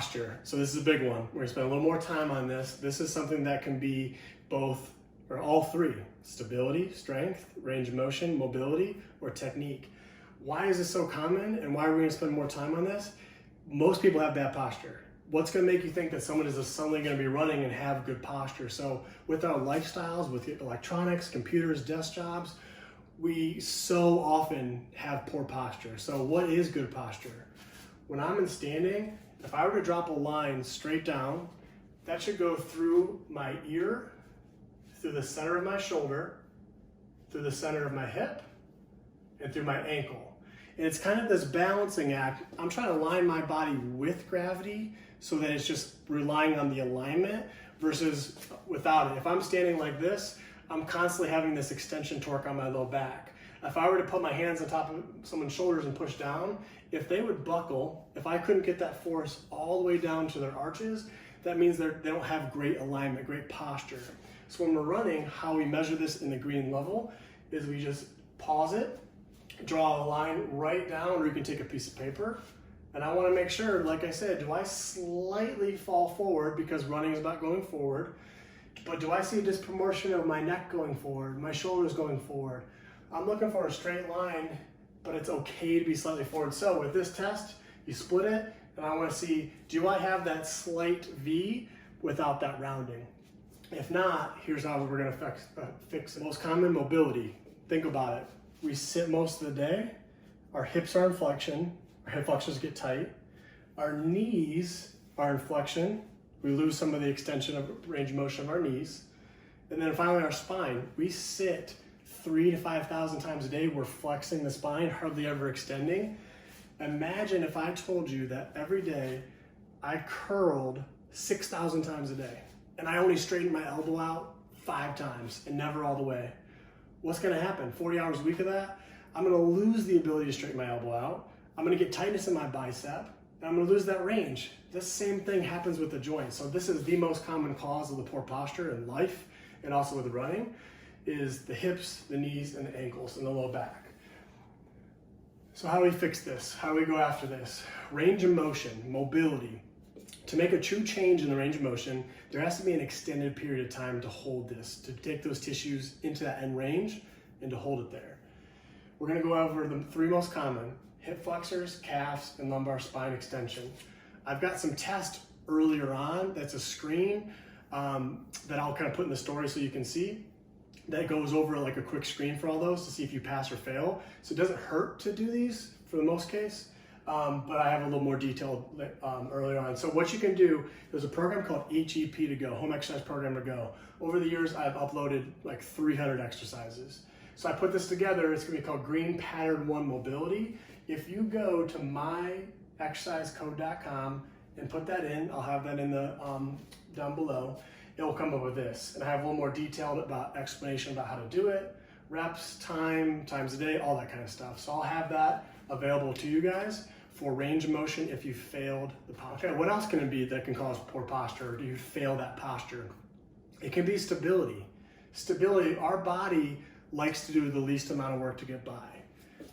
Posture. So this is a big one. We're gonna spend a little more time on this. This is something that can be both or all three: stability, strength, range of motion, mobility, or technique. Why is this so common and why are we gonna spend more time on this? Most people have bad posture. What's gonna make you think that someone is suddenly gonna be running and have good posture? So with our lifestyles, with electronics, computers, desk jobs, we so often have poor posture. So what is good posture? When I'm in standing, if I were to drop a line straight down, that should go through my ear, through the center of my shoulder, through the center of my hip, and through my ankle. And it's kind of this balancing act. I'm trying to align my body with gravity so that it's just relying on the alignment versus without it. If I'm standing like this, I'm constantly having this extension torque on my low back. If I were to put my hands on top of someone's shoulders and push down, if they would buckle, if I couldn't get that force all the way down to their arches, that means they don't have great alignment, great posture. So when we're running, how we measure this in the green level is we just pause it, draw a line right down, or you can take a piece of paper. And I want to make sure, like I said, do I slightly fall forward because running is about going forward, but do I see a disproportion of my neck going forward, my shoulders going forward? I'm looking for a straight line, but it's okay to be slightly forward. So with this test, you split it, and I want to see, do I have that slight V without that rounding? If not, here's how we're going to fix it. Most common mobility. Think about it. We sit most of the day, our hips are in flexion, our hip flexors get tight, our knees are in flexion, we lose some of the extension of range of motion of our knees, and then finally our spine. We sit 3,000 to 5,000 times a day, we're flexing the spine, hardly ever extending. Imagine if I told you that every day I curled 6,000 times a day, and I only straightened my elbow out 5 times and never all the way. What's gonna happen? 40 hours a week of that, I'm gonna lose the ability to straighten my elbow out. I'm gonna get tightness in my bicep, and I'm gonna lose that range. This same thing happens with the joints. So this is the most common cause of the poor posture in life, and also with running, is the hips, the knees, and the ankles, and the low back. So how do we fix this? How do we go after this? Range of motion, mobility. To make a true change in the range of motion, there has to be an extended period of time to hold this, to take those tissues into that end range and to hold it there. We're gonna go over the 3 most common: hip flexors, calves, and lumbar spine extension. I've got some tests earlier on, that's a screen that I'll kind of put in the story so you can see. That goes over like a quick screen for all those to see if you pass or fail. So it doesn't hurt to do these for the most case. But I have a little more detail earlier on. So what you can do, there's a program called 𝐂𝐎𝐑𝐄𝐒, Home Exercise Program to Go. Over the years, I've uploaded like 300 exercises. So I put this together. It's gonna be called Green Pattern 1 Mobility. If you go to 𝐂𝐻𝐈𝐕𝐄𝐒.com and put that in, I'll have that in the down below, it will come up with this. And I have a little more detailed explanation about how to do it, reps, times a day, all that kind of stuff. So I'll have that available to you guys for range of motion if you failed the posture. Okay, what else can it be that can cause poor posture? Or do you fail that posture? It can be stability. Stability, our body likes to do the least amount of work to get by.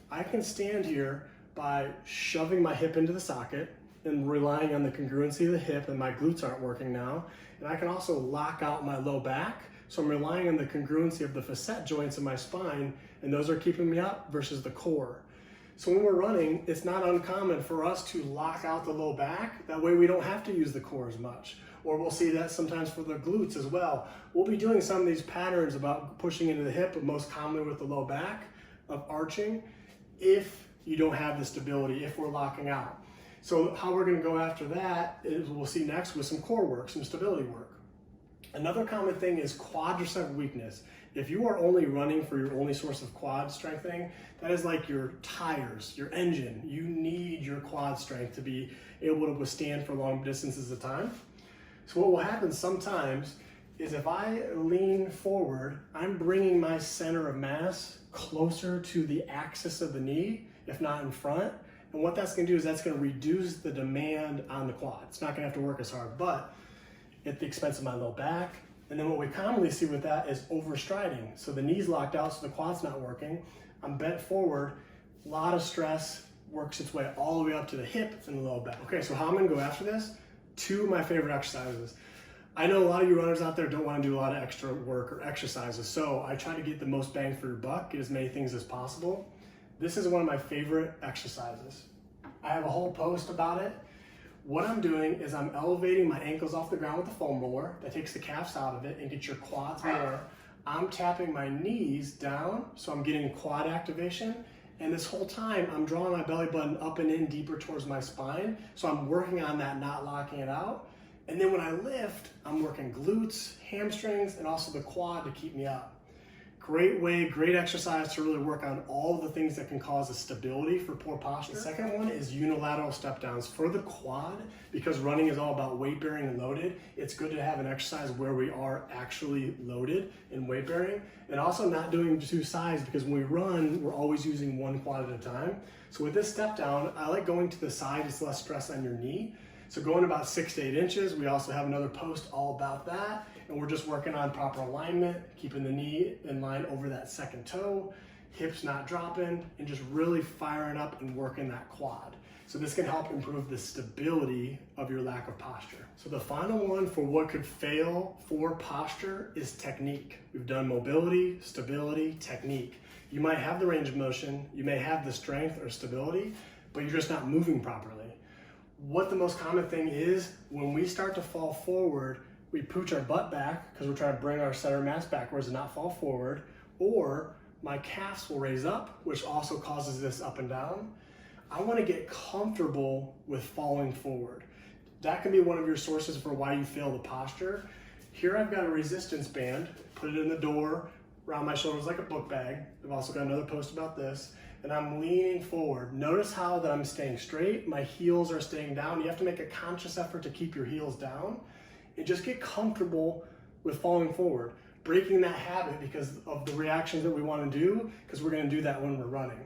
I can stand here by shoving my hip into the socket and relying on the congruency of the hip, and my glutes aren't working now. And I can also lock out my low back, so I'm relying on the congruency of the facet joints in my spine, and those are keeping me up versus the core. So when we're running, it's not uncommon for us to lock out the low back. That way we don't have to use the core as much. Or we'll see that sometimes for the glutes as well. We'll be doing some of these patterns about pushing into the hip, but most commonly with the low back, of arching, if you don't have the stability, if we're locking out. So how we're gonna go after that is we'll see next with some core work, some stability work. Another common thing is quadricep weakness. If you are only running for your only source of quad strengthening, that is like your tires, your engine. You need your quad strength to be able to withstand for long distances of time. So what will happen sometimes is if I lean forward, I'm bringing my center of mass closer to the axis of the knee, if not in front. And what that's gonna do is that's gonna reduce the demand on the quad. It's not gonna have to work as hard, but at the expense of my low back. And then what we commonly see with that is overstriding. So the knee's locked out, so the quad's not working. I'm bent forward, a lot of stress works its way all the way up to the hip and the low back. Okay, so how I'm gonna go after this? two of my favorite exercises. I know a lot of you runners out there don't want to do a lot of extra work or exercises, so I try to get the most bang for your buck, get as many things as possible. This is one of my favorite exercises. I have a whole post about it. What I'm doing is I'm elevating my ankles off the ground with a foam roller that takes the calves out of it and gets your quads more. I'm tapping my knees down, so I'm getting quad activation. And this whole time, I'm drawing my belly button up and in deeper towards my spine. So I'm working on that, not locking it out. And then when I lift, I'm working glutes, hamstrings, and also the quad to keep me up. Great way, great exercise to really work on all of the things that can cause a stability for poor posture. The second one is unilateral step downs for the quad. Because running is all about weight bearing and loaded, it's good to have an exercise where we are actually loaded in weight bearing, and also not doing two sides, because when we run, we're always using one quad at a time. So with this step down, I like going to the side, it's less stress on your knee. So going about 6 to 8 inches, we also have another post all about that. And we're just working on proper alignment, keeping the knee in line over that second toe, hips not dropping, and just really firing up and working that quad. So this can help improve the stability of your lack of posture. So the final one for what could fail for posture is technique. We've done mobility, stability, technique. You might have the range of motion, you may have the strength or stability, but you're just not moving properly. What the most common thing is, when we start to fall forward, we pooch our butt back because we're trying to bring our center mass backwards and not fall forward, or my calves will raise up, which also causes this up and down. I want to get comfortable with falling forward. That can be one of your sources for why you fail the posture. Here I've got a resistance band, put it in the door, around my shoulders like a book bag. I've also got another post about this. And I'm leaning forward. Notice how that I'm staying straight, my heels are staying down. You have to make a conscious effort to keep your heels down and just get comfortable with falling forward, breaking that habit because of the reactions that we want to do, because we're going to do that when we're running.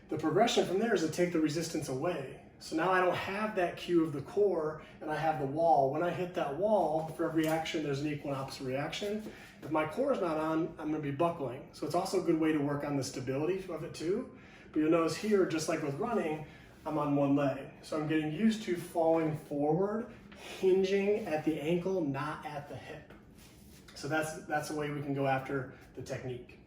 The progression from there is to take the resistance away. So now I don't have that cue of the core and I have the wall. When I hit that wall, for every action, there's an equal and opposite reaction. If my core is not on, I'm going to be buckling. So it's also a good way to work on the stability of it too. But you'll notice here, just like with running, I'm on one leg. So I'm getting used to falling forward, hinging at the ankle, not at the hip. So that's the way we can go after the technique.